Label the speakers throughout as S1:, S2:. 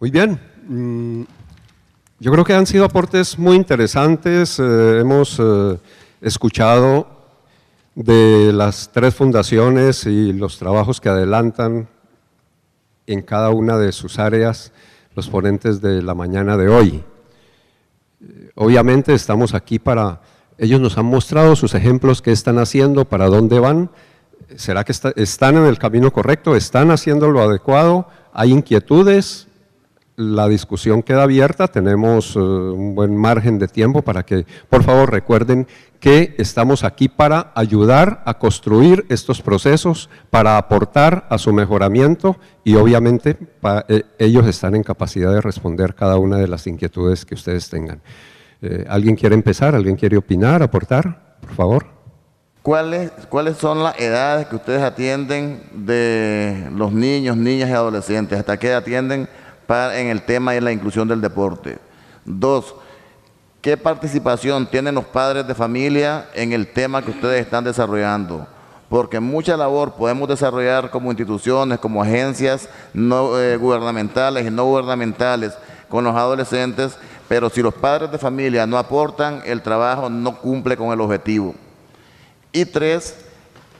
S1: Muy bien. Yo creo que han sido aportes muy interesantes. Hemos escuchado de las 3 fundaciones y los trabajos que adelantan en cada una de sus áreas los ponentes de la mañana de hoy. Obviamente estamos aquí para, ellos nos han mostrado sus ejemplos, qué están haciendo, para dónde van. ¿Será que están en el camino correcto? ¿Están haciendo lo adecuado? ¿Hay inquietudes? La discusión queda abierta, tenemos un buen margen de tiempo para que, por favor, recuerden que estamos aquí para ayudar a construir estos procesos, para aportar a su mejoramiento y obviamente ellos están en capacidad de responder cada una de las inquietudes que ustedes tengan. ¿Alguien quiere empezar? ¿Alguien quiere opinar, aportar? Por favor.
S2: ¿Cuáles son las edades que ustedes atienden de los niños, niñas y adolescentes? ¿Hasta qué edad atienden en el tema de la inclusión del deporte? 2, ¿qué participación tienen los padres de familia en el tema que ustedes están desarrollando? Porque mucha labor podemos desarrollar como instituciones, como agencias no gubernamentales y no gubernamentales con los adolescentes, pero si los padres de familia no aportan, el trabajo no cumple con el objetivo. Y 3,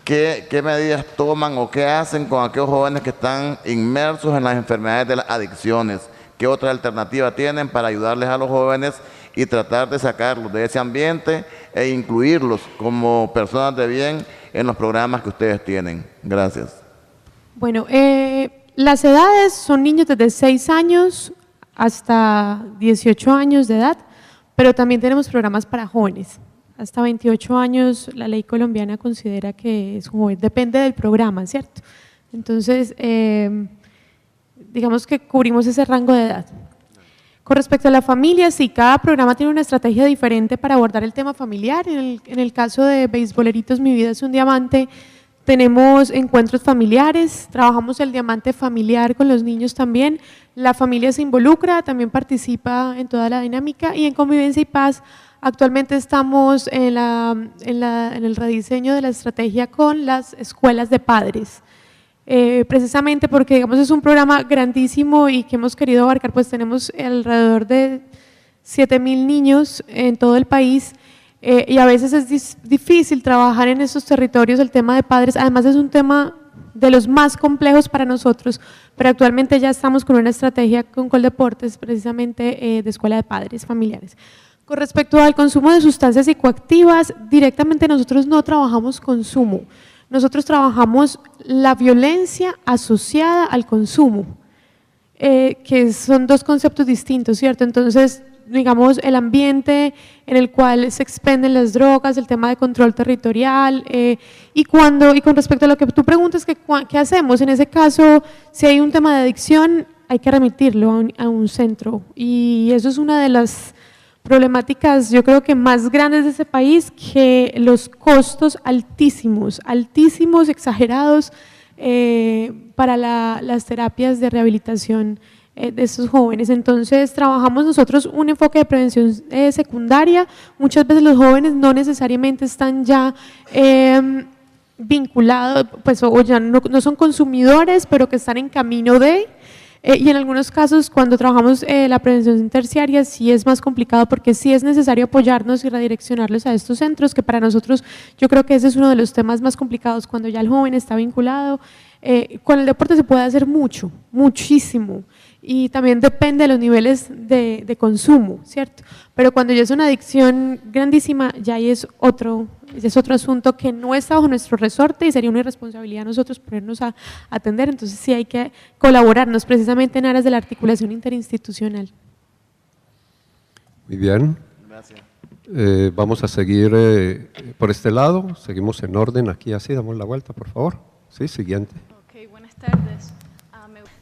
S2: ¿qué medidas toman o qué hacen con aquellos jóvenes que están inmersos en las enfermedades de las adicciones? ¿Qué otra alternativa tienen para ayudarles a los jóvenes y tratar de sacarlos de ese ambiente e incluirlos como personas de bien en los programas que ustedes tienen? Gracias.
S3: Bueno, las edades son niños desde 6 años hasta 18 años de edad, pero también tenemos programas para jóvenes. Hasta 28 años la ley colombiana considera que es joven, depende del programa, ¿cierto? Entonces, digamos que cubrimos ese rango de edad. Con respecto a la familia, sí, cada programa tiene una estrategia diferente para abordar el tema familiar. En el caso de Beisboleritos, Mi Vida es un Diamante, tenemos encuentros familiares, trabajamos el diamante familiar con los niños también, la familia se involucra, también participa en toda la dinámica y en Convivencia y Paz. Actualmente estamos en el rediseño de la estrategia con las escuelas de padres, precisamente porque digamos es un programa grandísimo y que hemos querido abarcar, pues tenemos alrededor de 7.000 niños en todo el país y a veces es difícil trabajar en esos territorios el tema de padres, además es un tema de los más complejos para nosotros, pero actualmente ya estamos con una estrategia con Coldeportes precisamente de escuela de padres familiares. Con respecto al consumo de sustancias psicoactivas, directamente nosotros no trabajamos consumo, nosotros trabajamos la violencia asociada al consumo, que son 2 conceptos distintos, ¿cierto? Entonces, digamos, el ambiente en el cual se expenden las drogas, el tema de control territorial, y con respecto a lo que tú preguntas, ¿qué hacemos? En ese caso, si hay un tema de adicción, hay que remitirlo a un centro, y eso es una de las problemáticas yo creo que más grandes de ese país, que los costos altísimos, exagerados para las terapias de rehabilitación de estos jóvenes. Entonces trabajamos nosotros un enfoque de prevención secundaria, muchas veces los jóvenes no necesariamente están ya vinculados, pues o ya no son consumidores, pero que están en camino de… y en algunos casos cuando trabajamos la prevención terciaria sí es más complicado porque sí es necesario apoyarnos y redireccionarlos a estos centros, que para nosotros yo creo que ese es uno de los temas más complicados cuando ya el joven está vinculado. Con el deporte se puede hacer mucho, muchísimo, y también depende de los niveles de consumo, ¿cierto? Pero cuando ya es una adicción grandísima, ya ahí es otro asunto que no está bajo nuestro resorte y sería una irresponsabilidad nosotros ponernos a atender, entonces sí hay que colaborarnos precisamente en aras de la articulación interinstitucional.
S1: Muy bien.
S2: Gracias.
S1: Vamos a seguir por este lado, seguimos en orden aquí así, damos la vuelta por favor. Sí, siguiente.
S4: Ok, buenas tardes.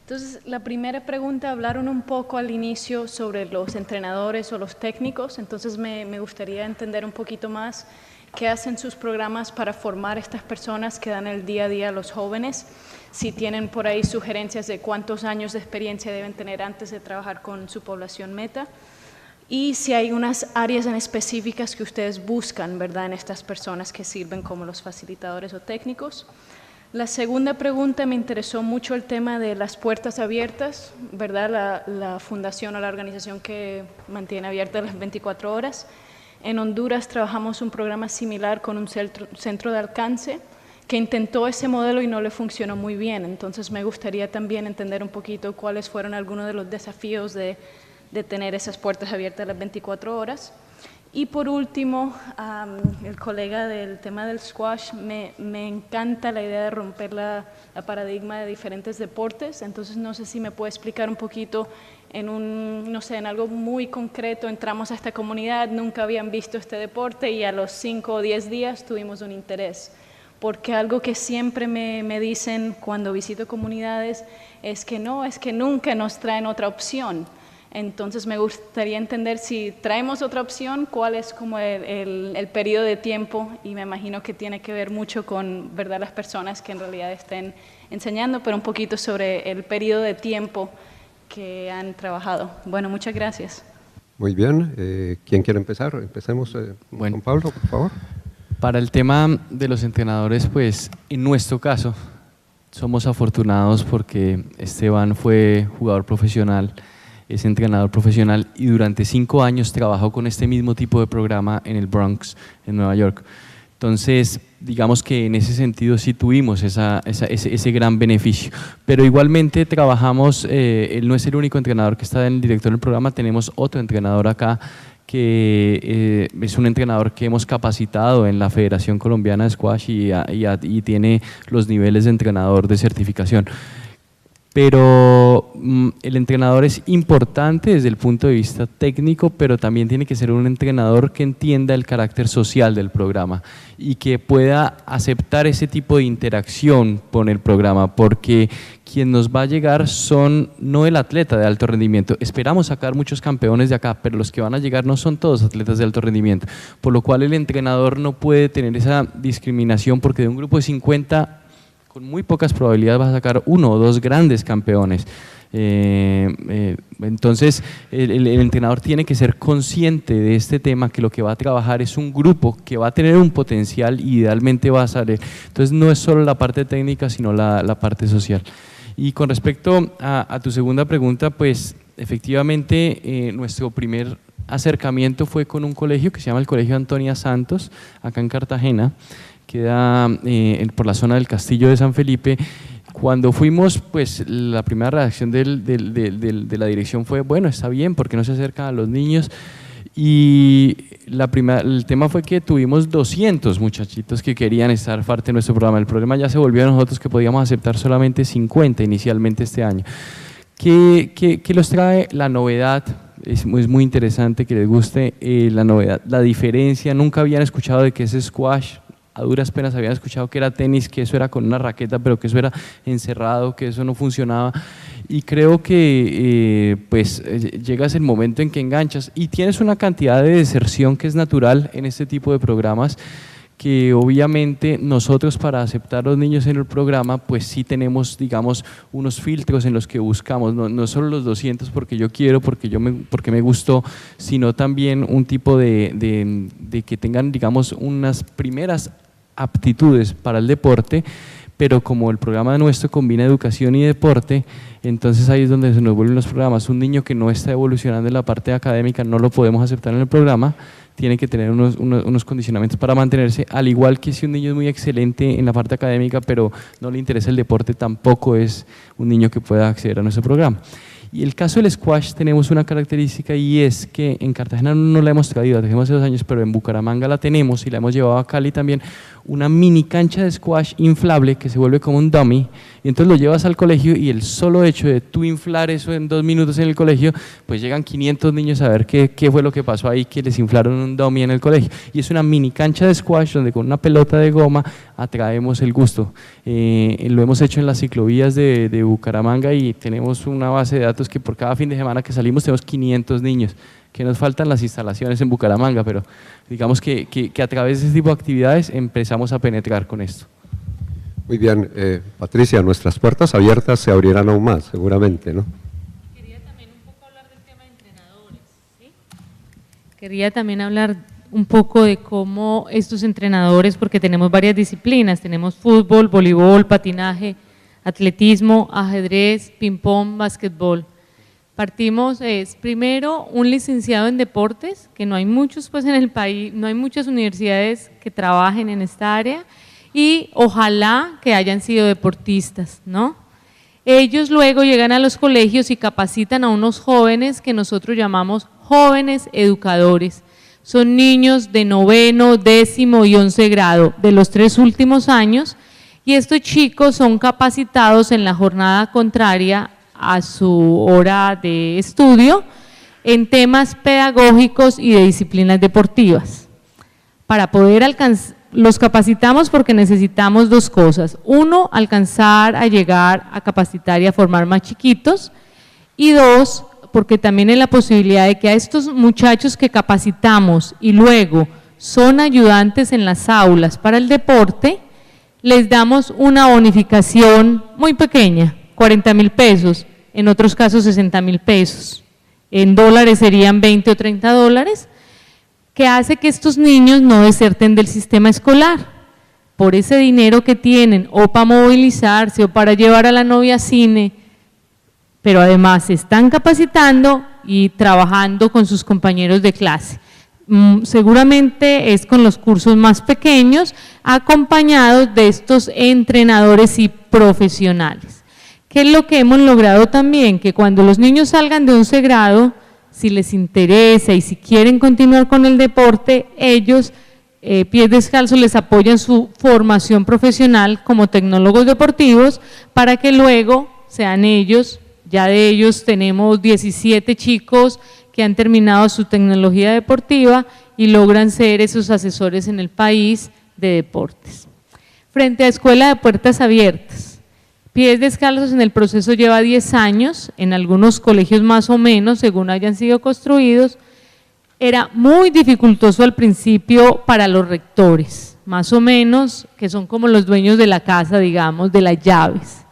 S4: Entonces, la primera pregunta, hablaron un poco al inicio sobre los entrenadores o los técnicos, entonces me gustaría entender un poquito más qué hacen sus programas para formar estas personas que dan el día a día a los jóvenes, si tienen por ahí sugerencias de cuántos años de experiencia deben tener antes de trabajar con su población meta, y si hay unas áreas en específicas que ustedes buscan, ¿verdad?, en estas personas que sirven como los facilitadores o técnicos. La segunda pregunta, me interesó mucho el tema de las puertas abiertas, ¿verdad? La fundación o la organización que mantiene abiertas las 24 horas. En Honduras trabajamos un programa similar con un centro de alcance que intentó ese modelo y no le funcionó muy bien. Entonces me gustaría también entender un poquito cuáles fueron algunos de los desafíos de tener esas puertas abiertas las 24 horas. Y por último, el colega del tema del squash, me encanta la idea de romper la paradigma de diferentes deportes, entonces no sé si me puede explicar un poquito en algo muy concreto. Entramos a esta comunidad, nunca habían visto este deporte y a los 5 o 10 días tuvimos un interés. Porque algo que siempre me dicen cuando visito comunidades es que nunca nos traen otra opción. Entonces me gustaría entender si traemos otra opción, cuál es como el periodo de tiempo, y me imagino que tiene que ver mucho con, ¿verdad?, las personas que en realidad estén enseñando, pero un poquito sobre el periodo de tiempo que han trabajado. Bueno, muchas gracias.
S1: Muy bien, ¿quién quiere empezar? Empecemos con Pablo, por favor.
S5: Para el tema de los entrenadores, pues en nuestro caso somos afortunados porque Esteban fue jugador profesional, es entrenador profesional y durante 5 años trabajó con este mismo tipo de programa en el Bronx, en Nueva York. Entonces, digamos que en ese sentido sí tuvimos ese gran beneficio. Pero igualmente trabajamos, él no es el único entrenador que está en el director del programa, tenemos otro entrenador acá que es un entrenador que hemos capacitado en la Federación Colombiana de Squash y tiene los niveles de entrenador de certificación. Pero el entrenador es importante desde el punto de vista técnico, pero también tiene que ser un entrenador que entienda el carácter social del programa y que pueda aceptar ese tipo de interacción con el programa, porque quien nos va a llegar son no el atleta de alto rendimiento. Esperamos sacar muchos campeones de acá, pero los que van a llegar no son todos atletas de alto rendimiento, por lo cual el entrenador no puede tener esa discriminación, porque de un grupo de 50 con muy pocas probabilidades vas a sacar 1 o 2 grandes campeones. Entonces el entrenador tiene que ser consciente de este tema, que lo que va a trabajar es un grupo que va a tener un potencial y idealmente va a salir. Entonces no es solo la parte técnica, sino la parte social. Y con respecto a tu segunda pregunta, pues efectivamente nuestro primer acercamiento fue con un colegio que se llama el Colegio Antonia Santos, acá en Cartagena, queda por la zona del Castillo de San Felipe. Cuando fuimos, pues la primera reacción de la dirección fue, bueno, está bien, porque no se acercan a los niños. Y el tema fue que tuvimos 200 muchachitos que querían estar parte de nuestro programa. El problema ya se volvió a nosotros, que podíamos aceptar solamente 50 inicialmente este año. ¿Qué los trae? La novedad. Es muy interesante que les guste la novedad, la diferencia. Nunca habían escuchado de qué es squash. A duras penas habían escuchado que era tenis, que eso era con una raqueta, pero que eso era encerrado, que eso no funcionaba. Y creo que llegas el momento en que enganchas y tienes una cantidad de deserción que es natural en este tipo de programas, que obviamente nosotros, para aceptar a los niños en el programa, pues sí tenemos, digamos, unos filtros en los que buscamos, no solo los 200 porque yo quiero, porque me gustó, sino también un tipo de que tengan, digamos, unas primeras aptitudes para el deporte, pero como el programa nuestro combina educación y deporte, entonces ahí es donde se nos vuelven los programas. Un niño que no está evolucionando en la parte académica no lo podemos aceptar en el programa, tiene que tener unos condicionamientos para mantenerse, al igual que si un niño es muy excelente en la parte académica, pero no le interesa el deporte, tampoco es un niño que pueda acceder a nuestro programa. Y el caso del squash tenemos una característica, y es que en Cartagena no la hemos traído, la trajimos hace 2 años, pero en Bucaramanga la tenemos y la hemos llevado a Cali también, una mini cancha de squash inflable que se vuelve como un dummy, y entonces lo llevas al colegio y el solo hecho de tú inflar eso en 2 minutos en el colegio, pues llegan 500 niños a ver qué fue lo que pasó ahí, que les inflaron un dummy en el colegio. Y es una mini cancha de squash donde con una pelota de goma atraemos el gusto. Lo hemos hecho en las ciclovías de Bucaramanga y tenemos una base de datos que por cada fin de semana que salimos tenemos 500 niños. Que nos faltan las instalaciones en Bucaramanga, pero digamos que a través de este tipo de actividades empezamos a penetrar con esto.
S1: Muy bien, Patricia, nuestras puertas abiertas se abrirán aún más, seguramente, ¿no?
S6: Quería también un poco hablar del tema de entrenadores, ¿sí? Quería también hablar un poco de cómo estos entrenadores, porque tenemos varias disciplinas, tenemos fútbol, voleibol, patinaje, atletismo, ajedrez, ping-pong, básquetbol. Partimos, primero un licenciado en deportes, que no hay muchos pues en el país, no hay muchas universidades que trabajen en esta área, y ojalá que hayan sido deportistas, ¿no? Ellos luego llegan a los colegios y capacitan a unos jóvenes que nosotros llamamos jóvenes educadores. Son niños de 9º, 10º y 11 grado, de los 3 últimos años, y estos chicos son capacitados en la jornada contraria a su hora de estudio en temas pedagógicos y de disciplinas deportivas. Para poder alcanzar, los capacitamos porque necesitamos 2 cosas. 1, alcanzar a llegar a capacitar y a formar más chiquitos, y 2, porque también hay la posibilidad de que a estos muchachos que capacitamos y luego son ayudantes en las aulas para el deporte, les damos una bonificación muy pequeña, 40.000 pesos, en otros casos 60.000 pesos, en dólares serían 20 o 30 dólares, que hace que estos niños no deserten del sistema escolar. Por ese dinero que tienen, o para movilizarse, o para llevar a la novia a cine, pero además se están capacitando y trabajando con sus compañeros de clase. Seguramente es con los cursos más pequeños, acompañados de estos entrenadores y profesionales. ¿Qué es lo que hemos logrado también? Que cuando los niños salgan de 11 grado, si les interesa y si quieren continuar con el deporte, ellos, Pies Descalzos, les apoyan su formación profesional como tecnólogos deportivos para que luego sean ellos, ya de ellos tenemos 17 chicos que han terminado su tecnología deportiva y logran ser esos asesores en el país de deportes. Frente a Escuela de Puertas Abiertas, Pies Descalzos en el proceso lleva 10 años, en algunos colegios más o menos, según hayan sido construidos. Era muy dificultoso al principio para los rectores, más o menos, que son como los dueños de la casa, digamos, de las llaves.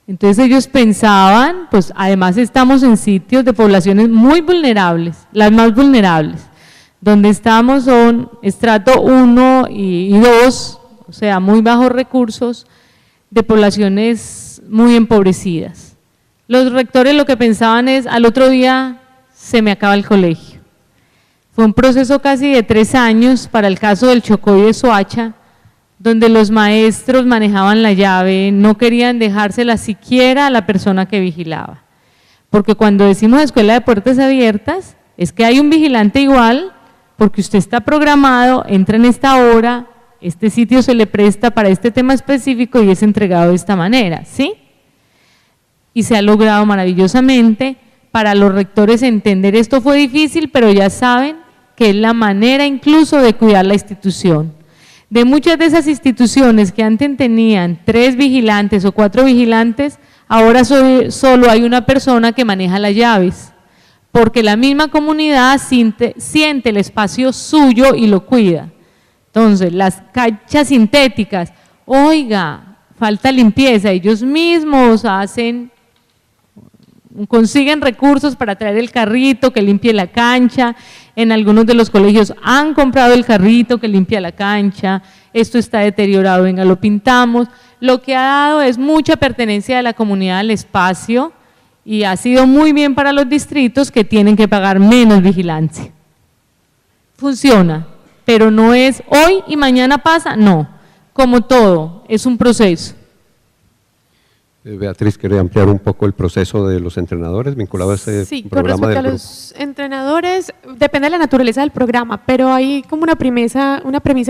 S6: Entonces ellos pensaban, pues además estamos en sitios de poblaciones muy vulnerables, las más vulnerables, donde estamos son estrato 1 y 2, o sea, muy bajos recursos, de poblaciones muy empobrecidas. Los rectores lo que pensaban es, al otro día se me acaba el colegio. Fue un proceso casi de 3 años para el caso del Chocó y de Soacha, donde los maestros manejaban la llave, no querían dejársela siquiera a la persona que vigilaba. Porque cuando decimos Escuela de Puertas Abiertas, es que hay un vigilante igual, porque usted está programado, entra en esta hora, este sitio se le presta para este tema específico y es entregado de esta manera, ¿sí? Y se ha logrado maravillosamente. Para los rectores entender esto fue difícil, pero ya saben que es la manera incluso de cuidar la institución. De muchas de esas instituciones que antes tenían 3 vigilantes o 4 vigilantes, ahora solo hay una persona que maneja las llaves, porque la misma comunidad siente el espacio suyo y lo cuida. Entonces, las canchas sintéticas, oiga, falta limpieza, ellos mismos consiguen recursos para traer el carrito que limpie la cancha. En algunos de los colegios han comprado el carrito que limpia la cancha, esto está deteriorado, venga, lo pintamos. Lo que ha dado es mucha pertenencia de la comunidad al espacio y ha sido muy bien para los distritos que tienen que pagar menos vigilancia. Funciona, pero no es hoy y mañana pasa, no, como todo, es un proceso.
S1: Beatriz, ¿quiere ampliar un poco el proceso de los entrenadores vinculado a ese programa del grupo? Sí, con respecto a
S3: los entrenadores, depende de la naturaleza del programa, pero hay como una premisa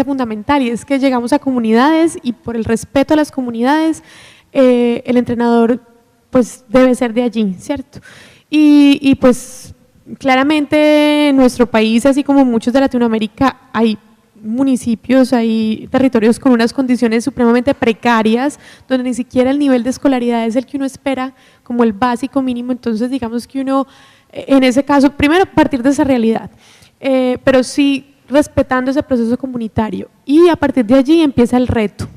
S3: fundamental, y es que llegamos a comunidades y por el respeto a las comunidades, el entrenador pues debe ser de allí, ¿cierto? Y pues claramente en nuestro país, así como muchos de Latinoamérica, hay municipios, hay territorios con unas condiciones supremamente precarias, donde ni siquiera el nivel de escolaridad es el que uno espera como el básico mínimo. Entonces digamos que uno, en ese caso, primero partir de esa realidad, pero sí respetando ese proceso comunitario, y a partir de allí empieza el reto,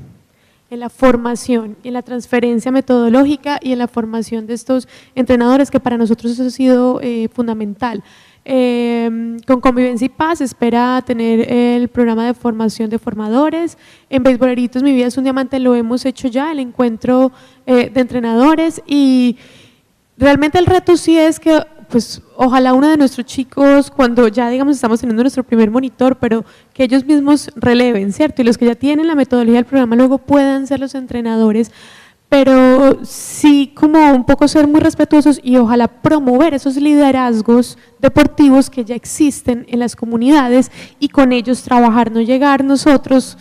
S3: en la formación, en la transferencia metodológica y en la formación de estos entrenadores, que para nosotros eso ha sido fundamental. Con Convivencia y Paz espera tener el programa de formación de formadores. En Beisboleritos Mi Vida es un Diamante lo hemos hecho ya, el encuentro de entrenadores, y realmente el reto sí es que pues ojalá uno de nuestros chicos, cuando ya digamos estamos teniendo nuestro primer monitor, pero que ellos mismos releven, ¿cierto? Y los que ya tienen la metodología del programa luego puedan ser los entrenadores, pero sí como un poco ser muy respetuosos y ojalá promover esos liderazgos deportivos que ya existen en las comunidades y con ellos trabajar, no llegar nosotros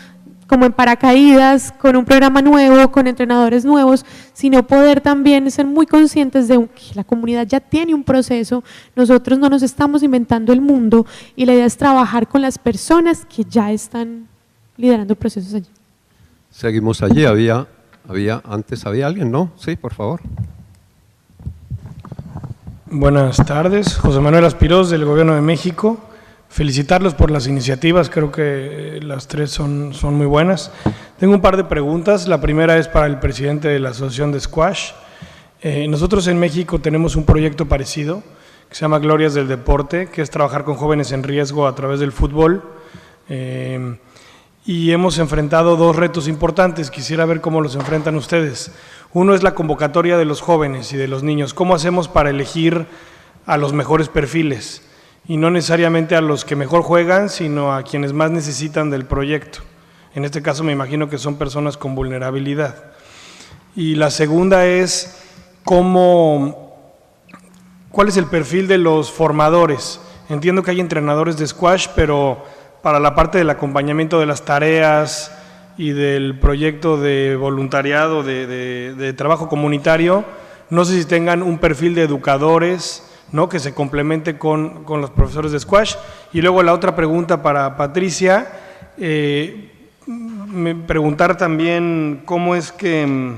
S3: como en paracaídas, con un programa nuevo, con entrenadores nuevos, sino poder también ser muy conscientes de que la comunidad ya tiene un proceso, nosotros no nos estamos inventando el mundo y la idea es trabajar con las personas que ya están liderando procesos allí.
S1: Seguimos allí, antes había alguien, ¿no? Sí, por favor.
S7: Buenas tardes, José Manuel Aspirós del Gobierno de México. Felicitarlos por las iniciativas, creo que las tres son muy buenas. Tengo un par de preguntas. La primera es para el presidente de la Asociación de Squash. Nosotros en México tenemos un proyecto parecido que se llama Glorias del Deporte, que es trabajar con jóvenes en riesgo a través del fútbol. Y hemos enfrentado dos retos importantes. Quisiera ver cómo los enfrentan ustedes. Uno es la convocatoria de los jóvenes y de los niños. ¿Cómo hacemos para elegir a los mejores perfiles? Y no necesariamente a los que mejor juegan, sino a quienes más necesitan del proyecto. En este caso me imagino que son personas con vulnerabilidad. Y la segunda es ¿cuál es el perfil de los formadores? Entiendo que hay entrenadores de squash, pero para la parte del acompañamiento de las tareas y del proyecto de voluntariado, de trabajo comunitario, no sé si tengan un perfil de educadores, ¿no?, que se complemente con los profesores de squash. Y luego la otra pregunta para Patricia, preguntar también cómo es que,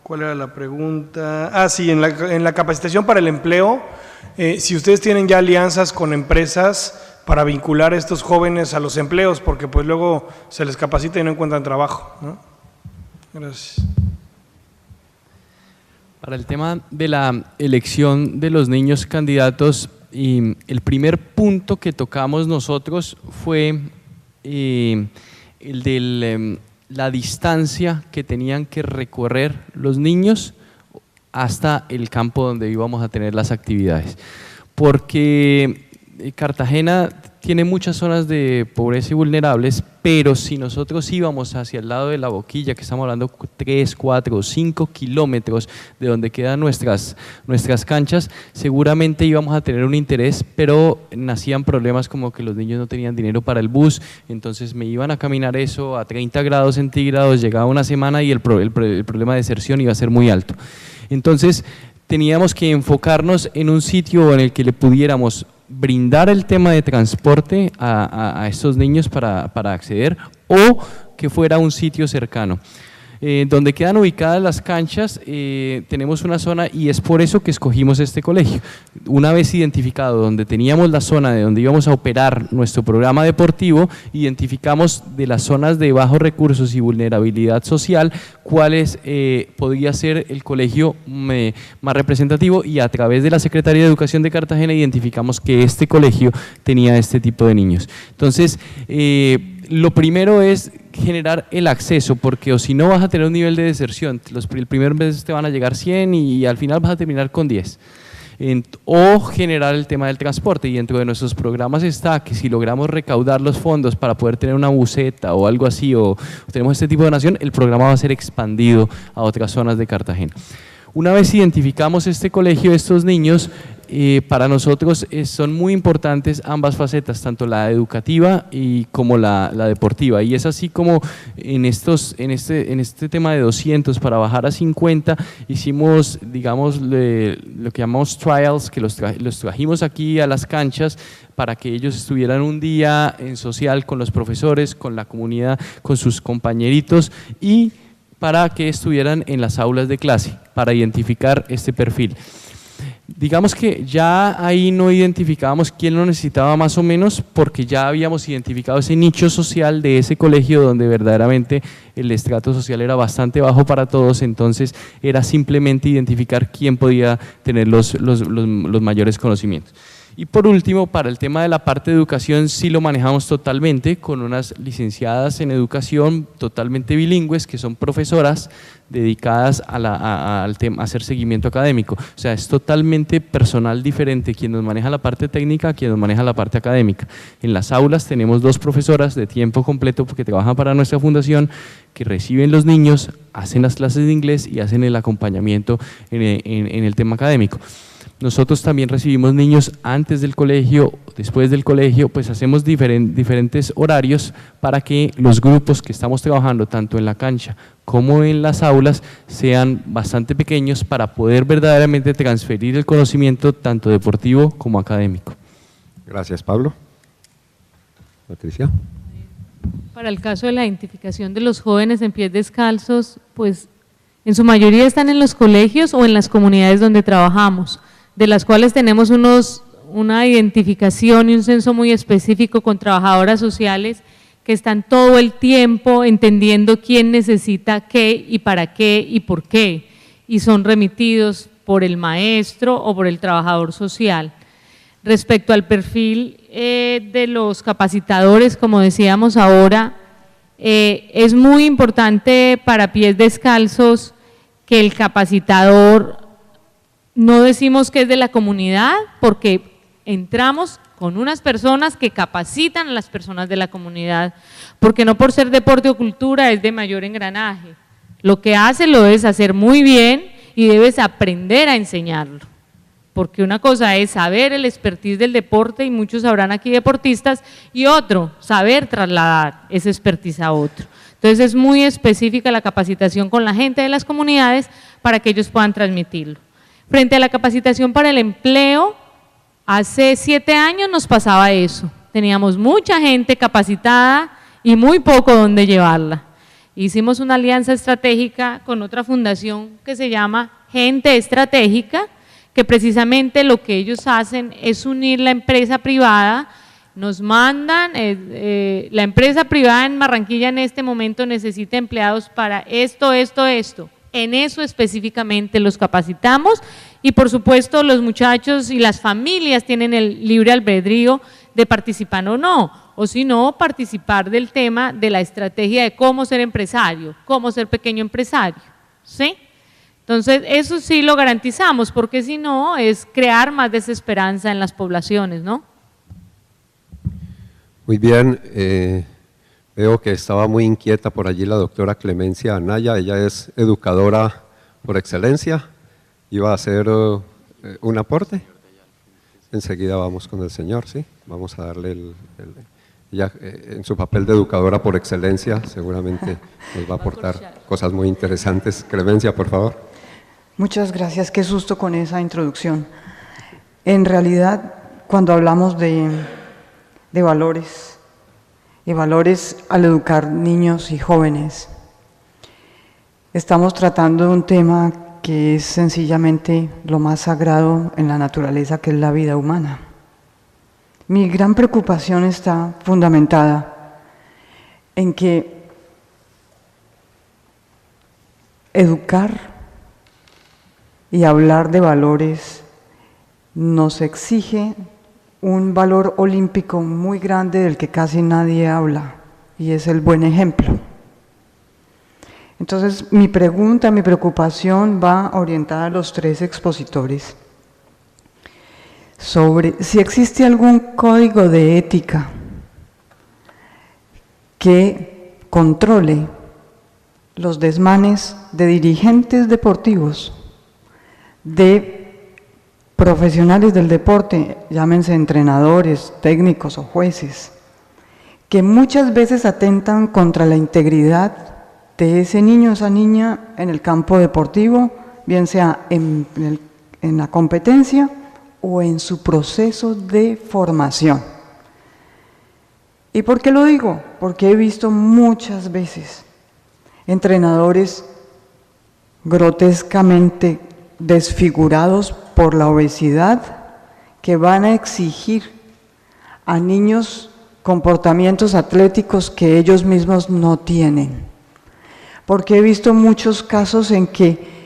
S7: ¿cuál era la pregunta? Sí, en la capacitación para el empleo, si ustedes tienen ya alianzas con empresas para vincular a estos jóvenes a los empleos, porque pues luego se les capacita y no encuentran trabajo, ¿no? Gracias.
S5: Para el tema de la elección de los niños candidatos, el primer punto que tocamos nosotros fue el de la distancia que tenían que recorrer los niños hasta el campo donde íbamos a tener las actividades. Porque Cartagena tiene muchas zonas de pobreza y vulnerables, pero si nosotros íbamos hacia el lado de La Boquilla, que estamos hablando 3, 4 o 5 kilómetros de donde quedan nuestras canchas, seguramente íbamos a tener un interés, pero nacían problemas como que los niños no tenían dinero para el bus, entonces me iban a caminar eso a 30 grados centígrados, llegaba una semana y el problema de deserción iba a ser muy alto. Entonces teníamos que enfocarnos en un sitio en el que le pudiéramos brindar el tema de transporte a estos niños para acceder, o que fuera un sitio cercano. Donde quedan ubicadas las canchas, tenemos una zona, y es por eso que escogimos este colegio. Una vez identificado donde teníamos la zona de donde íbamos a operar nuestro programa deportivo, identificamos de las zonas de bajos recursos y vulnerabilidad social cuáles podría ser el colegio más representativo, y a través de la Secretaría de Educación de Cartagena identificamos que este colegio tenía este tipo de niños. Entonces, lo primero es generar el acceso, porque o si no vas a tener un nivel de deserción, el primer mes te van a llegar 100 y al final vas a terminar con 10. O generar el tema del transporte, y dentro de nuestros programas está que si logramos recaudar los fondos para poder tener una buseta o algo así, o tenemos este tipo de donación, el programa va a ser expandido a otras zonas de Cartagena. Una vez identificamos este colegio, estos niños, para nosotros son muy importantes ambas facetas, tanto la educativa y como la deportiva, y es así como en este tema de 200 para bajar a 50 hicimos, digamos, lo que llamamos trials, que los trajimos aquí a las canchas para que ellos estuvieran un día en social con los profesores, con la comunidad, con sus compañeritos, y para que estuvieran en las aulas de clase, para identificar este perfil. Digamos que ya ahí no identificábamos quién lo necesitaba más o menos, porque ya habíamos identificado ese nicho social de ese colegio donde verdaderamente el estrato social era bastante bajo para todos, entonces era simplemente identificar quién podía tener los mayores conocimientos. Y por último, para el tema de la parte de educación, sí lo manejamos totalmente con unas licenciadas en educación totalmente bilingües que son profesoras dedicadas al tema, a hacer seguimiento académico. O sea, es totalmente personal diferente quien nos maneja la parte técnica a quien nos maneja la parte académica. En las aulas tenemos 2 profesoras de tiempo completo que trabajan para nuestra fundación, que reciben los niños, hacen las clases de inglés y hacen el acompañamiento en el tema académico. Nosotros también recibimos niños antes del colegio, después del colegio, pues hacemos diferentes horarios para que los grupos que estamos trabajando tanto en la cancha como en las aulas sean bastante pequeños para poder verdaderamente transferir el conocimiento tanto deportivo como académico.
S1: Gracias, Pablo. Patricia.
S6: Para el caso de la identificación de los jóvenes en pies descalzos, pues en su mayoría están en los colegios o en las comunidades donde trabajamos, de las cuales tenemos una identificación y un censo muy específico con trabajadoras sociales que están todo el tiempo entendiendo quién necesita qué y para qué y por qué, y son remitidos por el maestro o por el trabajador social. Respecto al perfil de los capacitadores, como decíamos ahora, es muy importante para pies descalzos que el capacitador, no decimos que es de la comunidad, porque entramos con unas personas que capacitan a las personas de la comunidad, porque no por ser deporte o cultura es de mayor engranaje. Lo que hace lo debes hacer muy bien y debes aprender a enseñarlo, porque una cosa es saber el expertise del deporte, y muchos sabrán aquí deportistas, y otro, saber trasladar ese expertise a otro. Entonces es muy específica la capacitación con la gente de las comunidades para que ellos puedan transmitirlo. Frente a la capacitación para el empleo, hace 7 años nos pasaba eso, teníamos mucha gente capacitada y muy poco donde llevarla. Hicimos una alianza estratégica con otra fundación que se llama Gente Estratégica, que precisamente lo que ellos hacen es unir la empresa privada, nos mandan, la empresa privada en Barranquilla en este momento necesita empleados para esto, en eso específicamente los capacitamos, y por supuesto los muchachos y las familias tienen el libre albedrío de participar o no, o si no, participar del tema de la estrategia de cómo ser empresario, cómo ser pequeño empresario, ¿sí? Entonces, eso sí lo garantizamos, porque si no, es crear más desesperanza en las poblaciones, ¿no?
S1: Muy bien, veo que estaba muy inquieta por allí la doctora Clemencia Anaya, ella es educadora por excelencia, iba a hacer un aporte. Enseguida vamos con el señor, ¿sí? Vamos a darle ella en su papel de educadora por excelencia seguramente nos va a aportar cosas muy interesantes. Clemencia, por favor.
S8: Muchas gracias, qué susto con esa introducción. En realidad, cuando hablamos de valores, y valores al educar niños y jóvenes, estamos tratando de un tema que es sencillamente lo más sagrado en la naturaleza, que es la vida humana. Mi gran preocupación está fundamentada en que educar y hablar de valores nos exige un valor olímpico muy grande del que casi nadie habla, y es el buen ejemplo. Entonces, mi pregunta, mi preocupación va orientada a los 3 expositores sobre si existe algún código de ética que controle los desmanes de dirigentes deportivos, de profesionales del deporte, llámense entrenadores, técnicos o jueces, que muchas veces atentan contra la integridad de ese niño o esa niña en el campo deportivo, bien sea en la competencia o en su proceso de formación. ¿Y por qué lo digo? Porque he visto muchas veces entrenadores grotescamente desfigurados por la obesidad que van a exigir a niños comportamientos atléticos que ellos mismos no tienen. Porque he visto muchos casos en que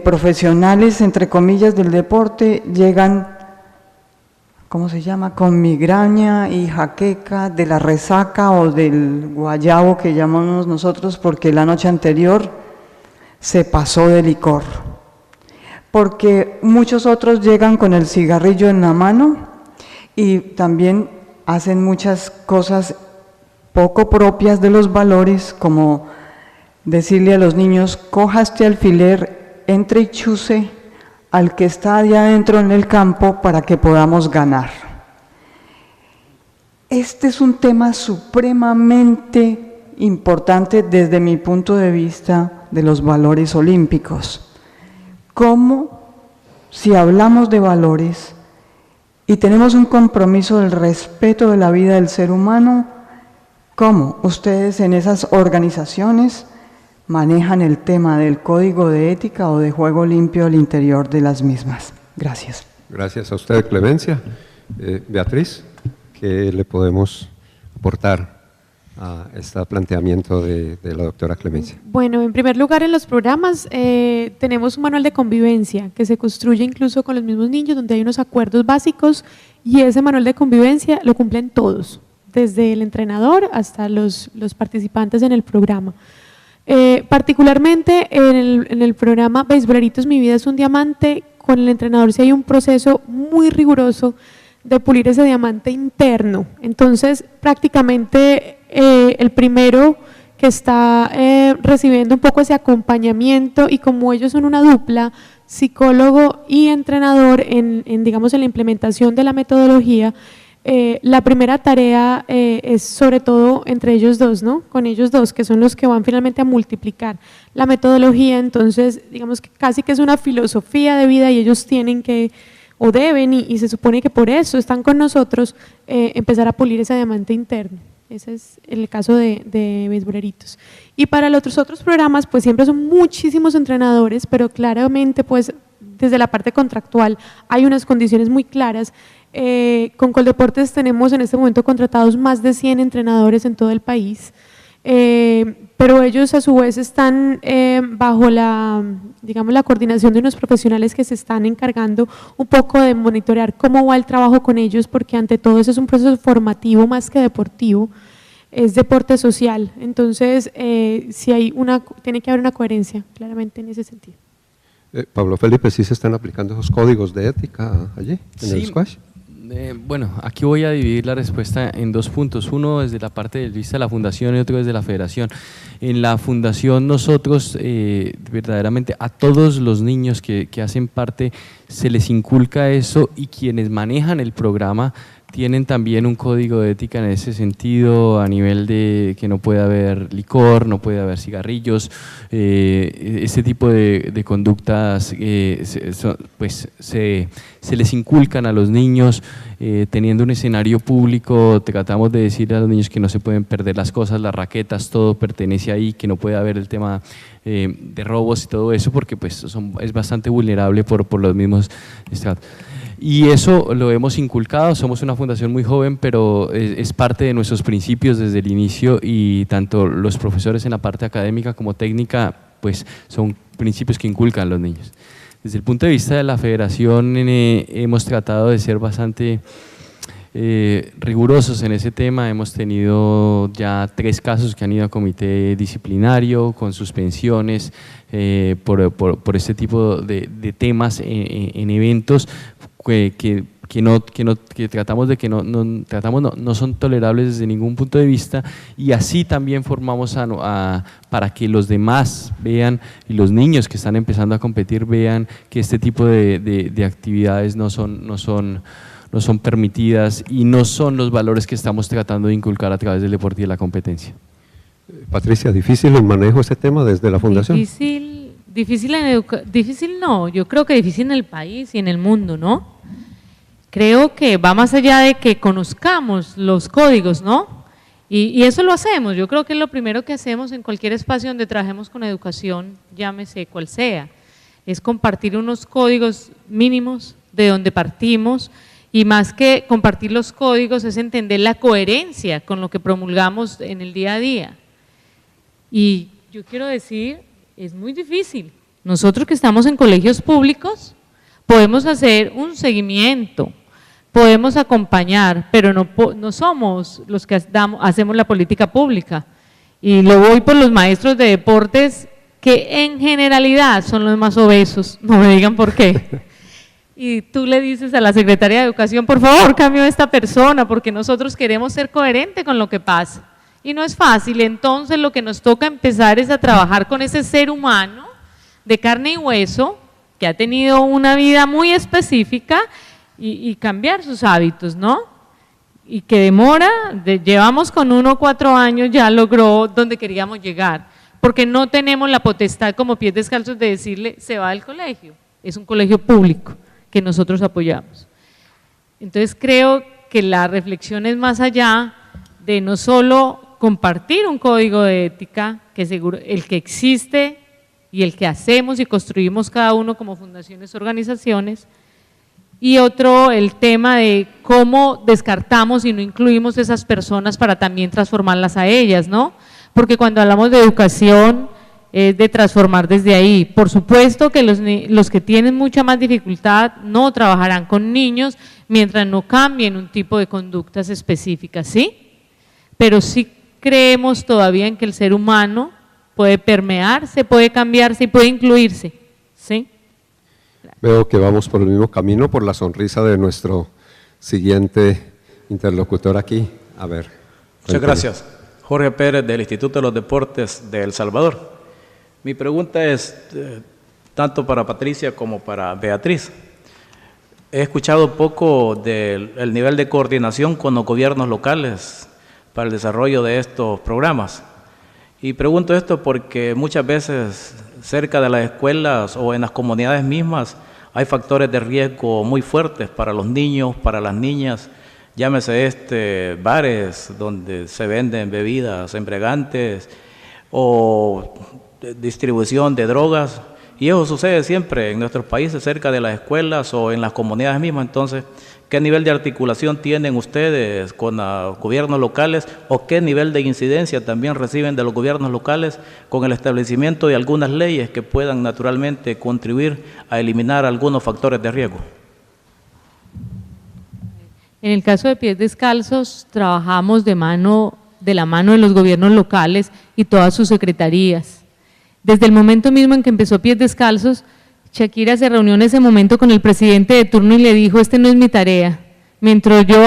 S8: profesionales, entre comillas, del deporte llegan ¿cómo se llama? Con migraña y jaqueca de la resaca o del guayabo que llamamos nosotros, porque la noche anterior se pasó de licor. Porque muchos otros llegan con el cigarrillo en la mano y también hacen muchas cosas poco propias de los valores, como decirle a los niños: coja este alfiler, entre y chuse al que está allá adentro en el campo para que podamos ganar. Este es un tema supremamente importante desde mi punto de vista de los valores olímpicos. Cómo, si hablamos de valores y tenemos un compromiso del respeto de la vida del ser humano, cómo ustedes en esas organizaciones manejan el tema del código de ética o de juego limpio al interior de las mismas. Gracias.
S1: Gracias a usted, Clemencia. Beatriz, ¿qué le podemos aportar a este planteamiento de la doctora Clemencia?
S3: Bueno, en primer lugar, en los programas tenemos un manual de convivencia que se construye incluso con los mismos niños, donde hay unos acuerdos básicos, y ese manual de convivencia lo cumplen todos, desde el entrenador hasta los participantes en el programa. Particularmente en el programa Beisboleritos Mi Vida es un Diamante, con el entrenador sí hay un proceso muy riguroso de pulir ese diamante interno. Entonces, prácticamente el primero que está recibiendo un poco ese acompañamiento, y como ellos son una dupla, psicólogo y entrenador digamos, en la implementación de la metodología, la primera tarea es sobre todo entre ellos dos, ¿no? Con ellos dos, que son los que van finalmente a multiplicar la metodología. Entonces, digamos que casi que es una filosofía de vida, y ellos tienen que, o deben, y se supone que por eso están con nosotros, empezar a pulir ese diamante interno. Ese es el caso de Beisboleritos. Y para los otros programas, pues siempre son muchísimos entrenadores, pero claramente, pues desde la parte contractual hay unas condiciones muy claras. Con Coldeportes tenemos en este momento contratados más de 100 entrenadores en todo el país, pero ellos a su vez están bajo digamos, la coordinación de unos profesionales que se están encargando un poco de monitorear cómo va el trabajo con ellos, porque ante todo eso es un proceso formativo más que deportivo, es deporte social. Entonces, tiene que haber una coherencia claramente en ese sentido.
S1: Pablo Felipe, ¿sí se están aplicando esos códigos de ética allí, en el squash?
S5: Bueno, aquí voy a dividir la respuesta en dos puntos, uno desde la parte de vista de la fundación y otro desde la federación. En la fundación nosotros verdaderamente a todos los niños que hacen parte se les inculca eso, y quienes manejan el programa tienen también un código de ética en ese sentido, a nivel de que no puede haber licor, no puede haber cigarrillos, ese tipo de conductas pues se les inculcan a los niños. Teniendo un escenario público, tratamos de decirle a los niños que no se pueden perder las cosas, las raquetas, todo pertenece ahí, que no puede haber el tema de robos y todo eso, porque pues es bastante vulnerable por los mismos estratos. Y eso lo hemos inculcado. Somos una fundación muy joven, pero es parte de nuestros principios desde el inicio, y tanto los profesores en la parte académica como técnica, pues son principios que inculcan los niños. Desde el punto de vista de la federación, hemos tratado de ser bastante rigurosos en ese tema. Hemos tenido ya 3 casos que han ido a comité disciplinario con suspensiones por este tipo de temas en eventos que tratamos de que no son tolerables desde ningún punto de vista, y así también formamos para que los demás vean, y los niños que están empezando a competir vean que este tipo de actividades no son permitidas y no son los valores que estamos tratando de inculcar a través del deporte y de la competencia.
S1: Patricia, ¿difícil el manejo de ese tema desde la fundación?
S6: Difícil no, yo creo que difícil en el país y en el mundo, ¿no? Creo que va más allá de que conozcamos los códigos, ¿no? Y eso lo hacemos. Yo creo que es lo primero que hacemos en cualquier espacio donde trabajemos con educación, llámese cual sea, es compartir unos códigos mínimos de donde partimos, y más que compartir los códigos es entender la coherencia con lo que promulgamos en el día a día. Y yo quiero decir, es muy difícil. Nosotros que estamos en colegios públicos podemos hacer un seguimiento, podemos acompañar, pero no somos los que hacemos la política pública. Y lo voy por los maestros de deportes, que en generalidad son los más obesos, no me digan por qué. Y tú le dices a la Secretaría de Educación, por favor, cambio a esta persona, porque nosotros queremos ser coherentes con lo que pasa. Y no es fácil, entonces lo que nos toca empezar es a trabajar con ese ser humano de carne y hueso, que ha tenido una vida muy específica, y cambiar sus hábitos, ¿no? Y que demora, llevamos con 1 o 4 años, ya logró donde queríamos llegar, porque no tenemos la potestad como Pies Descalzos de decirle, se va del colegio, es un colegio público que nosotros apoyamos. Entonces creo que la reflexión es más allá de no solo compartir un código de ética, que seguro el que existe y el que hacemos y construimos cada uno como fundaciones, organizaciones, y otro, el tema de cómo descartamos y no incluimos esas personas para también transformarlas a ellas, ¿no? Porque cuando hablamos de educación es de transformar desde ahí. Por supuesto que los que tienen mucha más dificultad no trabajarán con niños mientras no cambien un tipo de conductas específicas, ¿sí? Pero sí creemos todavía en que el ser humano puede permearse, puede cambiarse y puede incluirse, ¿sí?
S1: Veo que vamos por el mismo camino, por la sonrisa de nuestro siguiente interlocutor aquí. A ver.
S9: Muchas gracias. Jorge Pérez, del Instituto de los Deportes de El Salvador. Mi pregunta es tanto para Patricia como para Beatriz. He escuchado poco del nivel de coordinación con los gobiernos locales para el desarrollo de estos programas. Y pregunto esto porque muchas veces cerca de las escuelas o en las comunidades mismas hay factores de riesgo muy fuertes para los niños, para las niñas, llámese bares donde se venden bebidas embriagantes o distribución de drogas, y eso sucede siempre en nuestros países cerca de las escuelas o en las comunidades mismas. Entonces, ¿qué nivel de articulación tienen ustedes con los gobiernos locales o qué nivel de incidencia también reciben de los gobiernos locales con el establecimiento de algunas leyes que puedan naturalmente contribuir a eliminar algunos factores de riesgo?
S6: En el caso de Pies Descalzos, trabajamos de la mano de los gobiernos locales y todas sus secretarías. Desde el momento mismo en que empezó Pies Descalzos, Shakira se reunió en ese momento con el presidente de turno y le dijo, no es mi tarea, mientras yo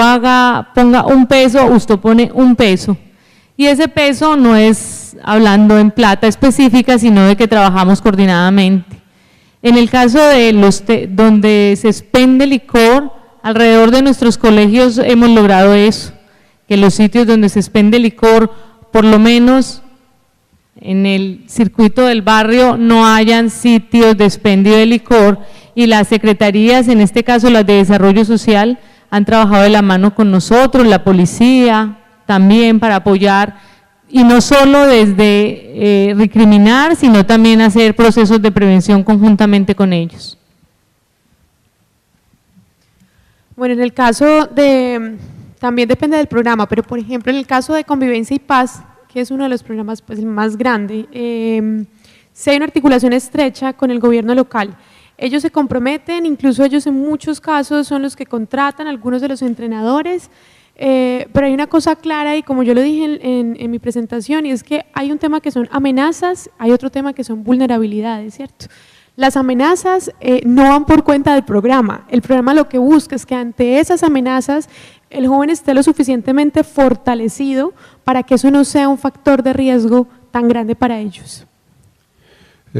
S6: ponga un peso, usted pone un peso. Y ese peso no es hablando en plata específica, sino de que trabajamos coordinadamente. En el caso de donde se expende licor, alrededor de nuestros colegios hemos logrado eso, que los sitios donde se expende licor, por lo menos en el circuito del barrio, no hayan sitios de expendio de licor, y las secretarías, en este caso las de Desarrollo Social, han trabajado de la mano con nosotros, la policía también, para apoyar, y no solo desde recriminar, sino también hacer procesos de prevención conjuntamente con ellos.
S3: Bueno, en el caso también depende del programa, pero por ejemplo en el caso de Convivencia y Paz, que es uno de los programas pues, el más grande, sí hay una articulación estrecha con el gobierno local. Ellos se comprometen, incluso ellos en muchos casos son los que contratan a algunos de los entrenadores, pero hay una cosa clara, y como yo lo dije en mi presentación, y es que hay un tema que son amenazas, hay otro tema que son vulnerabilidades, ¿cierto? Las amenazas no van por cuenta del programa. El programa lo que busca es que ante esas amenazas el joven esté lo suficientemente fortalecido para que eso no sea un factor de riesgo tan grande para ellos.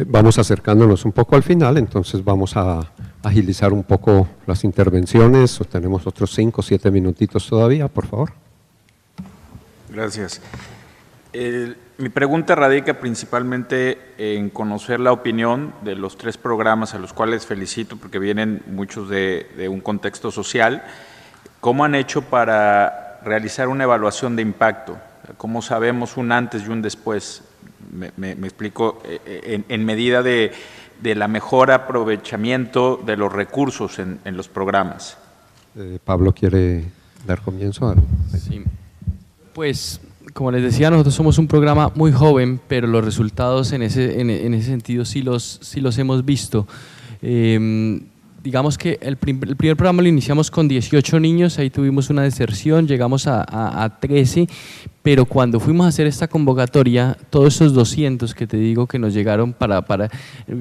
S1: Vamos acercándonos un poco al final, entonces vamos a agilizar un poco las intervenciones. Tenemos otros 5 o 7 minutitos todavía, por favor.
S10: Gracias. Mi pregunta radica principalmente en conocer la opinión de los 3 programas a los cuales felicito porque vienen muchos de un contexto social. ¿Cómo han hecho para realizar una evaluación de impacto? ¿Cómo sabemos un antes y un después? Me explico, en medida de la mejor aprovechamiento de los recursos en los programas.
S1: Pablo quiere dar comienzo.
S5: Sí. Pues, como les decía, nosotros somos un programa muy joven, pero los resultados en ese sentido sí los hemos visto. digamos que el primer programa lo iniciamos con 18 niños, ahí tuvimos una deserción, llegamos a 13, pero cuando fuimos a hacer esta convocatoria, todos esos 200 que te digo que nos llegaron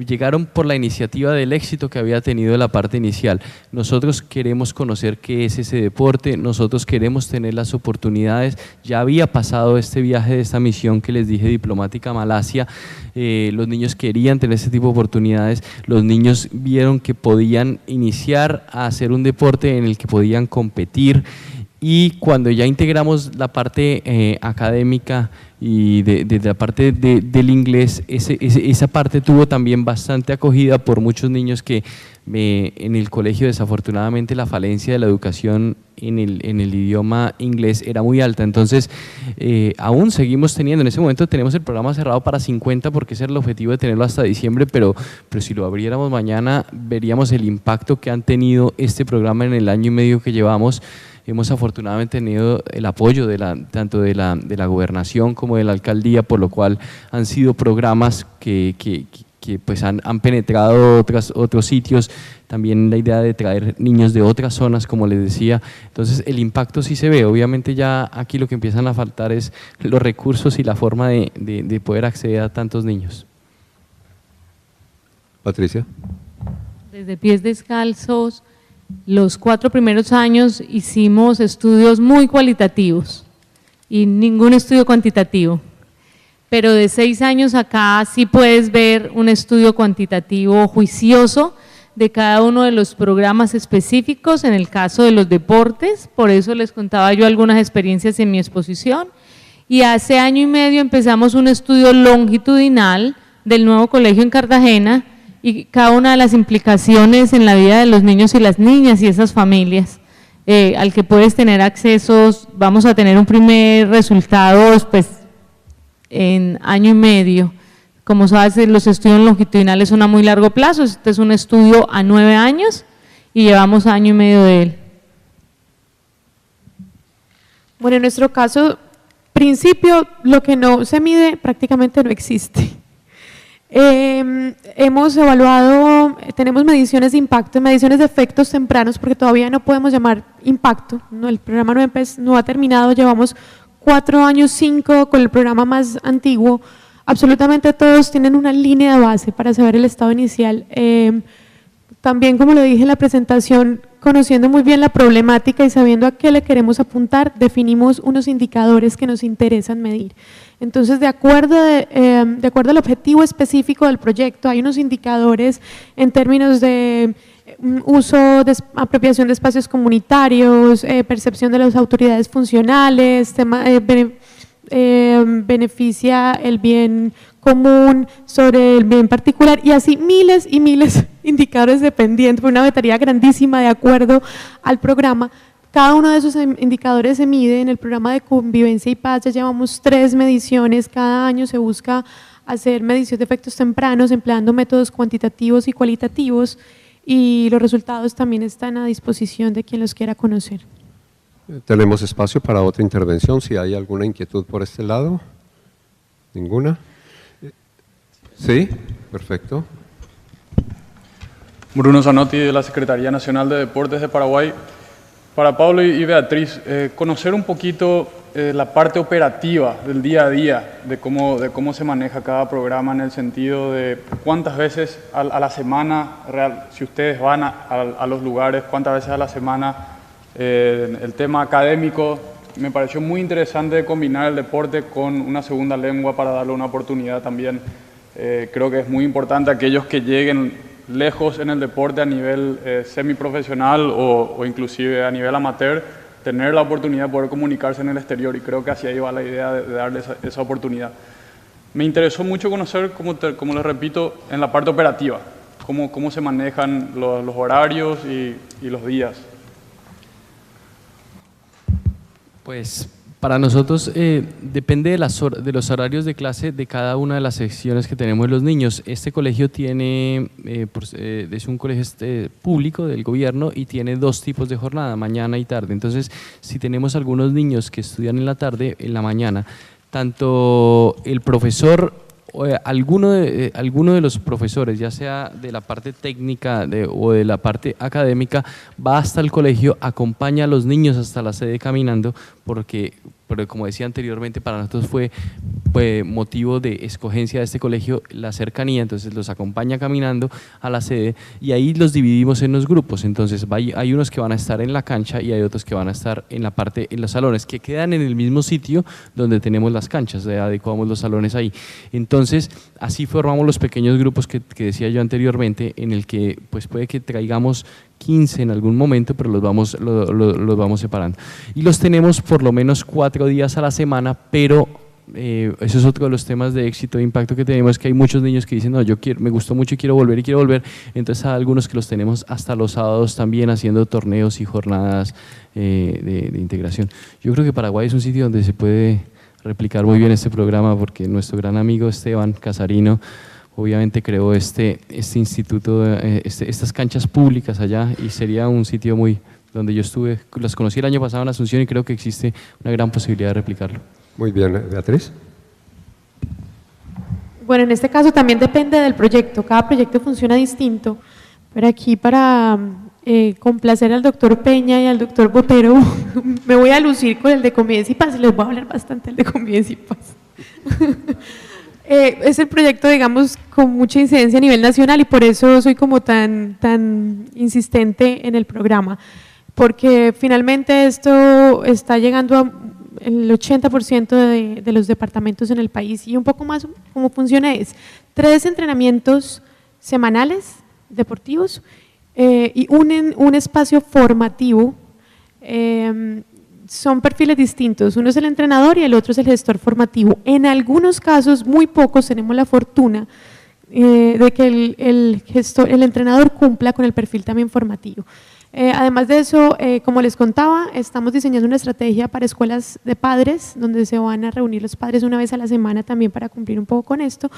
S5: llegaron por la iniciativa del éxito que había tenido la parte inicial. Nosotros queremos conocer qué es ese deporte, nosotros queremos tener las oportunidades, ya había pasado este viaje de esta misión que les dije diplomática a Malasia, los niños querían tener ese tipo de oportunidades, los niños vieron que podían iniciar a hacer un deporte en el que podían competir. Y cuando ya integramos la parte académica y de la parte del inglés, esa parte tuvo también bastante acogida por muchos niños que en el colegio desafortunadamente la falencia de la educación en el idioma inglés era muy alta, entonces aún seguimos teniendo, en ese momento tenemos el programa cerrado para 50 porque ese era el objetivo de tenerlo hasta diciembre, pero si lo abriéramos mañana veríamos el impacto que han tenido este programa en el año y medio que llevamos. Hemos afortunadamente tenido el apoyo tanto de la gobernación como de la alcaldía, por lo cual han sido programas que pues han penetrado otros sitios, también la idea de traer niños de otras zonas, como les decía, entonces el impacto sí se ve, obviamente ya aquí lo que empiezan a faltar es los recursos y la forma de poder acceder a tantos niños.
S1: Patricia.
S6: Desde Pies Descalzos, los 4 primeros años hicimos estudios muy cualitativos y ningún estudio cuantitativo, pero de 6 años acá sí puedes ver un estudio cuantitativo juicioso de cada uno de los programas específicos, en el caso de los deportes, por eso les contaba yo algunas experiencias en mi exposición, y hace año y medio empezamos un estudio longitudinal del nuevo colegio en Cartagena, y cada una de las implicaciones en la vida de los niños y las niñas y esas familias, al que puedes tener accesos. Vamos a tener un primer resultado pues, en año y medio. Como sabes, los estudios longitudinales son a muy largo plazo, este es un estudio a 9 años y llevamos año y medio de él.
S3: Bueno, en nuestro caso, principio, lo que no se mide prácticamente no existe. Hemos evaluado, tenemos mediciones de impacto, mediciones de efectos tempranos, porque todavía no podemos llamar impacto, ¿no? El programa no ha terminado, llevamos 4 años, 5 con el programa más antiguo, absolutamente todos tienen una línea de base para saber el estado inicial. También, como lo dije en la presentación, conociendo muy bien la problemática y sabiendo a qué le queremos apuntar, definimos unos indicadores que nos interesan medir. Entonces, de acuerdo al objetivo específico del proyecto, hay unos indicadores en términos de uso, apropiación de espacios comunitarios, percepción de las autoridades funcionales, beneficia el bien común sobre el bien particular y así miles y miles de indicadores dependientes, por una batería grandísima de acuerdo al programa. Cada uno de esos indicadores se mide en el programa de convivencia y paz, ya llevamos 3 mediciones, cada año se busca hacer medición de efectos tempranos empleando métodos cuantitativos y cualitativos y los resultados también están a disposición de quien los quiera conocer.
S1: Tenemos espacio para otra intervención, si hay alguna inquietud por este lado. ¿Ninguna? Sí, perfecto.
S11: Bruno Zanotti, de la Secretaría Nacional de Deportes de Paraguay. Para Pablo y Beatriz, conocer un poquito la parte operativa del día a día, de cómo se maneja cada programa en el sentido de cuántas veces a la semana, si ustedes van a los lugares, cuántas veces a la semana, el tema académico. Me pareció muy interesante combinar el deporte con una segunda lengua para darle una oportunidad también. Creo que es muy importante aquellos que lleguen lejos en el deporte a nivel semiprofesional o inclusive a nivel amateur, tener la oportunidad de poder comunicarse en el exterior, y creo que hacia ahí va la idea de darles esa oportunidad. Me interesó mucho conocer, como les repito, en la parte operativa, cómo se manejan los horarios y los días.
S5: Pues para nosotros depende de los horarios de clase de cada una de las secciones que tenemos los niños. Este colegio tiene, es un colegio público del gobierno y tiene 2 tipos de jornada, mañana y tarde. Entonces, si tenemos algunos niños que estudian en la tarde, en la mañana, tanto el profesor alguno de los profesores, ya sea de la parte técnica o de la parte académica, va hasta el colegio, acompaña a los niños hasta la sede caminando, porque como decía anteriormente, para nosotros fue motivo de escogencia de este colegio la cercanía, entonces los acompaña caminando a la sede y ahí los dividimos en los grupos. Entonces hay unos que van a estar en la cancha y hay otros que van a estar en los salones, que quedan en el mismo sitio donde tenemos las canchas, adecuamos los salones ahí. Entonces así formamos los pequeños grupos que decía yo anteriormente, en el que pues puede que traigamos 15 en algún momento, pero los vamos separando. Y los tenemos por lo menos 4 días a la semana, pero eso es otro de los temas de éxito e impacto que tenemos, que hay muchos niños que dicen, no, me gustó mucho y quiero volver, entonces hay algunos que los tenemos hasta los sábados también haciendo torneos y jornadas de integración. Yo creo que Paraguay es un sitio donde se puede replicar muy bien este programa, porque nuestro gran amigo Esteban Casarino obviamente creó este instituto, estas canchas públicas allá, y sería un sitio donde yo estuve, las conocí el año pasado en Asunción y creo que existe una gran posibilidad de replicarlo.
S1: Muy bien, Beatriz.
S3: Bueno, en este caso también depende del proyecto, cada proyecto funciona distinto, pero aquí para complacer al doctor Peña y al doctor Botero me voy a lucir con el de Convivencia y Paz y les voy a hablar bastante del de Convivencia y Paz. Es el proyecto, digamos, con mucha incidencia a nivel nacional y por eso soy como tan insistente en el programa, porque finalmente esto está llegando a el 80% de los departamentos en el país, y un poco más cómo funciona es 3 entrenamientos semanales deportivos y un espacio formativo. Son perfiles distintos, uno es el entrenador y el otro es el gestor formativo. En algunos casos, muy pocos, tenemos la fortuna de que el entrenador cumpla con el perfil también formativo. Además de eso, como les contaba, estamos diseñando una estrategia para escuelas de padres, donde se van a reunir los padres una vez a la semana también para cumplir un poco con esto.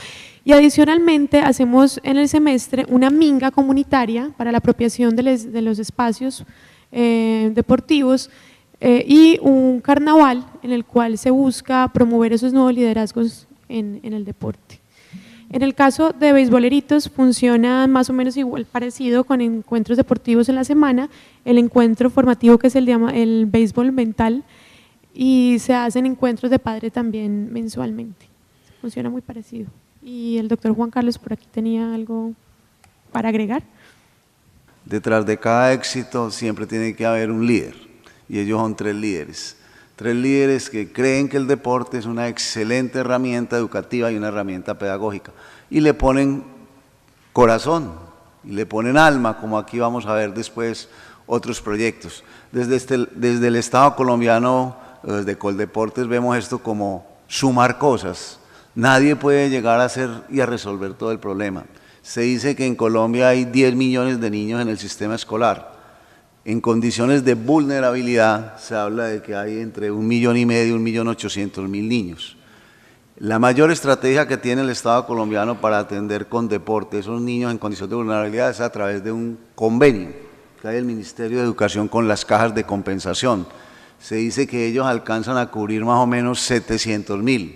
S3: Y adicionalmente hacemos en el semestre una minga comunitaria para la apropiación de los espacios deportivos, y un carnaval en el cual se busca promover esos nuevos liderazgos en el deporte. En el caso de beisboleritos funciona más o menos igual, parecido, con encuentros deportivos en la semana, el encuentro formativo que es el béisbol mental, y se hacen encuentros de padre también mensualmente. Funciona muy parecido. Y el doctor Juan Carlos por aquí tenía algo para agregar.
S12: Detrás de cada éxito siempre tiene que haber un líder, y ellos son 3 líderes. 3 líderes que creen que el deporte es una excelente herramienta educativa y una herramienta pedagógica, y le ponen corazón, y le ponen alma, como aquí vamos a ver después otros proyectos. Desde el Estado colombiano, desde Coldeportes, vemos esto como sumar cosas. Nadie puede llegar a hacer y a resolver todo el problema. Se dice que en Colombia hay 10 millones de niños en el sistema escolar. En condiciones de vulnerabilidad se habla de que hay entre 1,5 millones y 1.800.000 niños. La mayor estrategia que tiene el Estado colombiano para atender con deporte a esos niños en condiciones de vulnerabilidad es a través de un convenio que hay el Ministerio de Educación con las cajas de compensación. Se dice que ellos alcanzan a cubrir más o menos 700.000.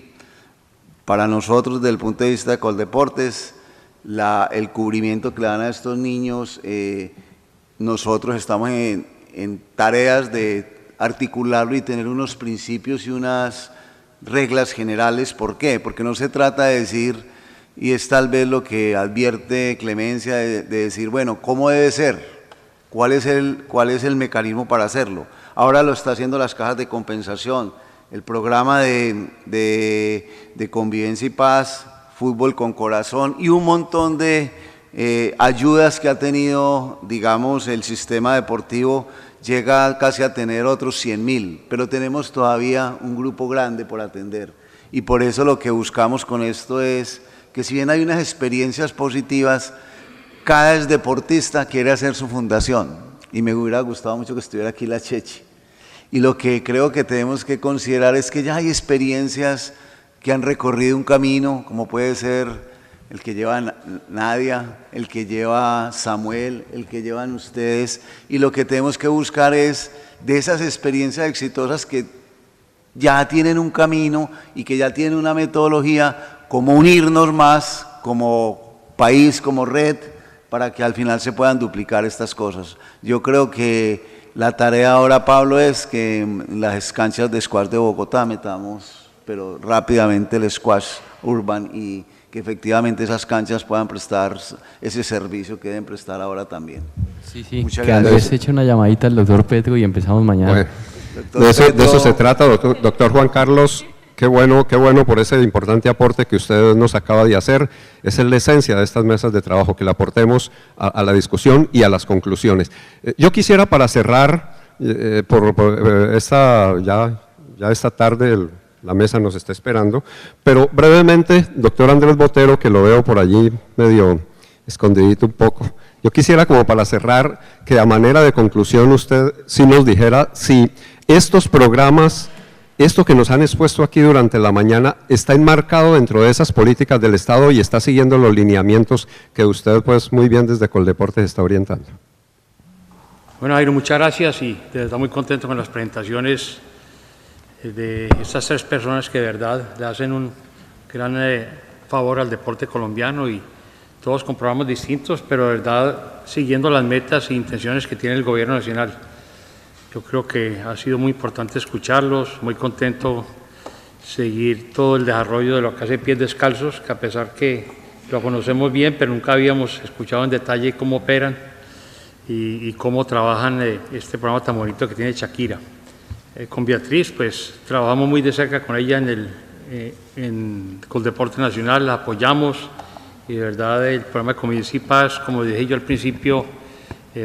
S12: Para nosotros, desde el punto de vista de Coldeportes, el cubrimiento que le dan a estos niños, nosotros estamos en tareas de articularlo y tener unos principios y unas reglas generales. ¿Por qué? Porque no se trata de decir, y es tal vez lo que advierte Clemencia, de decir, bueno, ¿cómo debe ser? ¿Cuál es el mecanismo para hacerlo? Ahora lo está haciendo las cajas de compensación, el programa de Convivencia y Paz, Fútbol con Corazón y un montón de ayudas que ha tenido, digamos, el sistema deportivo. Llega casi a tener otros 100.000, pero tenemos todavía un grupo grande por atender, y por eso lo que buscamos con esto es que, si bien hay unas experiencias positivas, cada deportista quiere hacer su fundación, y me hubiera gustado mucho que estuviera aquí la Chechi, y lo que creo que tenemos que considerar es que ya hay experiencias que han recorrido un camino, como puede ser el que lleva Nadia, el que lleva Samuel, el que llevan ustedes, y lo que tenemos que buscar es de esas experiencias exitosas que ya tienen un camino y que ya tienen una metodología, cómo unirnos más como país, como red, para que al final se puedan duplicar estas cosas. Yo creo que la tarea ahora, Pablo, es que en las canchas de squash de Bogotá metamos, pero rápidamente, el squash urban, y que efectivamente esas canchas puedan prestar ese servicio que deben prestar ahora también.
S5: Sí, sí,
S12: muchas
S5: que
S12: gracias.
S5: Andrés eche una llamadita al doctor Petro y empezamos mañana.
S1: Bueno, de eso se trata, doctor Juan Carlos. Qué bueno por ese importante aporte que usted nos acaba de hacer. Esa es la esencia de estas mesas de trabajo, que le aportemos a la discusión y a las conclusiones. Yo quisiera, para cerrar, ya esta tarde la mesa nos está esperando, pero brevemente, doctor Andrés Botero, que lo veo por allí medio escondidito un poco, yo quisiera, como para cerrar, que a manera de conclusión usted sí nos dijera si estos programas, esto que nos han expuesto aquí durante la mañana, está enmarcado dentro de esas políticas del Estado y está siguiendo los lineamientos que usted, pues, muy bien desde Coldeportes está orientando.
S13: Bueno, Jairo, muchas gracias y de verdad muy contento con las presentaciones de estas tres personas que de verdad le hacen un gran favor al deporte colombiano, y todos con programas distintos, pero de verdad siguiendo las metas e intenciones que tiene el Gobierno Nacional. Yo creo que ha sido muy importante escucharlos, muy contento seguir todo el desarrollo de lo que hace Pies Descalzos, que a pesar que lo conocemos bien, pero nunca habíamos escuchado en detalle cómo operan y cómo trabajan este programa tan bonito que tiene Shakira. Con Beatriz, pues trabajamos muy de cerca con ella en Coldeporte Nacional, la apoyamos, y de verdad el programa de Comida y Paz, como dije yo al principio,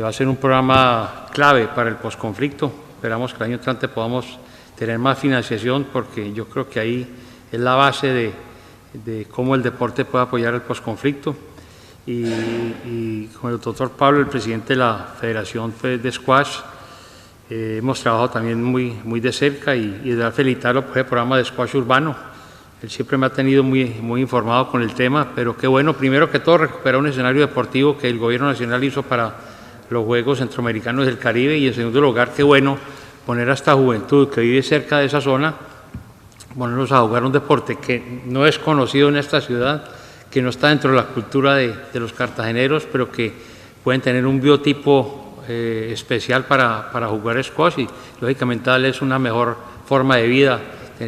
S13: va a ser un programa clave para el posconflicto. Esperamos que el año entrante podamos tener más financiación, porque yo creo que ahí es la base de cómo el deporte puede apoyar el posconflicto. Y con el doctor Pablo, el presidente de la Federación de Squash, hemos trabajado también muy de cerca, y de felicitarlo por el programa de squash urbano. Él siempre me ha tenido muy informado con el tema, pero qué bueno, primero que todo, recuperar un escenario deportivo que el Gobierno Nacional hizo para los Juegos Centroamericanos del Caribe, y en segundo lugar, qué bueno poner a esta juventud que vive cerca de esa zona, ponerlos a jugar un deporte que no es conocido en esta ciudad, que no está dentro de la cultura de los cartageneros, pero que pueden tener un biotipo especial para jugar squash, y lógicamente darles una mejor forma de vida,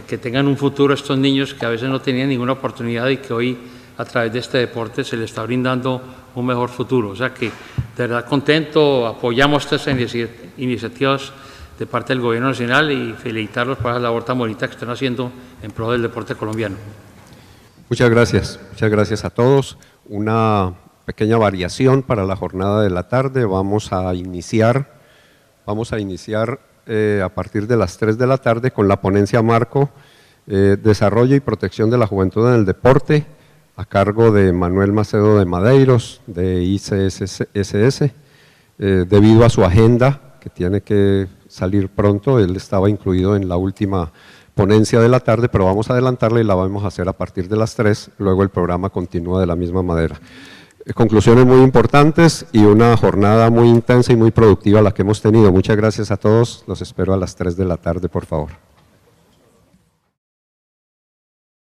S13: que tengan un futuro estos niños que a veces no tenían ninguna oportunidad, y que hoy a través de este deporte se les está brindando un mejor futuro. O sea que de verdad contento, apoyamos estas iniciativas de parte del Gobierno Nacional, y felicitarlos por la labor tan bonita que están haciendo en pro del deporte colombiano.
S1: Muchas gracias a todos. Una pequeña variación para la jornada de la tarde. Vamos a iniciar a partir de las 3 de la tarde con la ponencia marco Desarrollo y Protección de la Juventud en el Deporte, a cargo de Manuel Macedo de Madeiros, de ICSS. Debido a su agenda, que tiene que salir pronto, él estaba incluido en la última ponencia de la tarde, pero vamos a adelantarla y la vamos a hacer a partir de las 3, luego el programa continúa de la misma manera. Conclusiones muy importantes y una jornada muy intensa y muy productiva la que hemos tenido. Muchas gracias a todos, los espero a las 3 de la tarde, por favor.